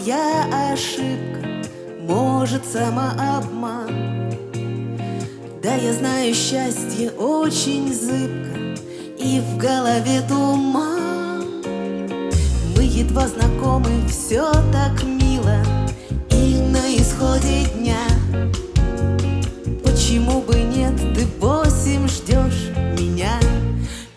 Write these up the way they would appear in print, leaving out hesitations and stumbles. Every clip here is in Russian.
моя ошибка, может, самообман. Да, я знаю, счастье очень зыбко, и в голове туман. Мы едва знакомы, все так мило, и на исходе дня. Почему бы нет, ты 8 ждешь меня?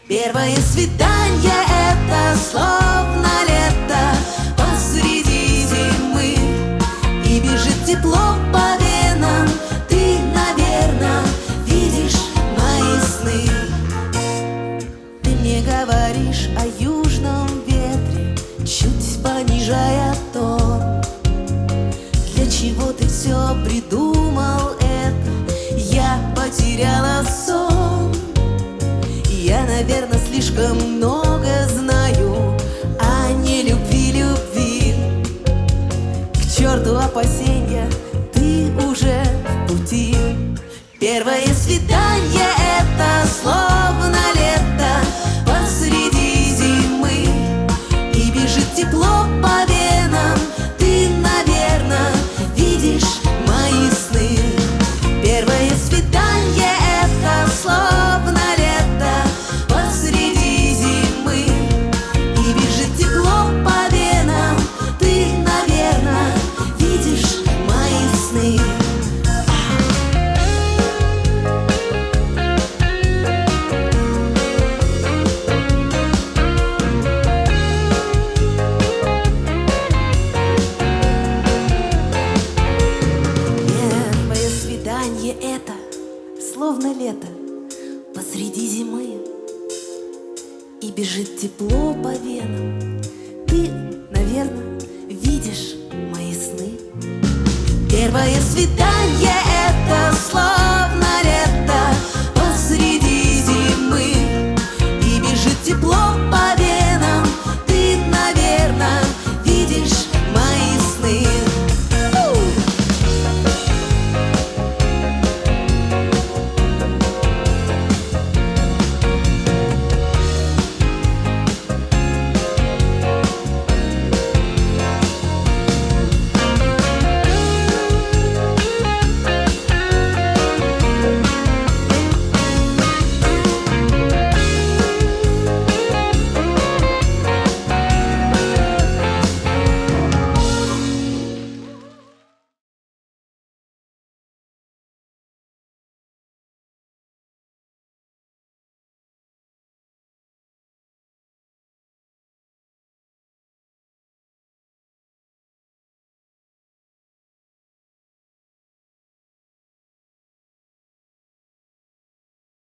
Первое свидание — это словно лето посреди зимы, и бежит тепло по венам. Ты, наверно, видишь мои сны. Ты мне говоришь о южном ветре, чуть понижая тон. Для чего ты все придумал это? Я потеряла сон. Я, наверно, слишком много знаю о нелюбви. К черту опасения, ты уже в пути. Первое свидание — это словно лето посреди зимы, и бежит тепло по венам. Ты, наверно, видишь мои сны. Первое свидание — это словно лето посреди зимы, и бежит тепло по венам. Ты, наверно, видишь мои сны. Первое свидание — это словно лето посреди зимы, и бежит тепло по венам. Ты, наверно, видишь мои сны. Первое свидание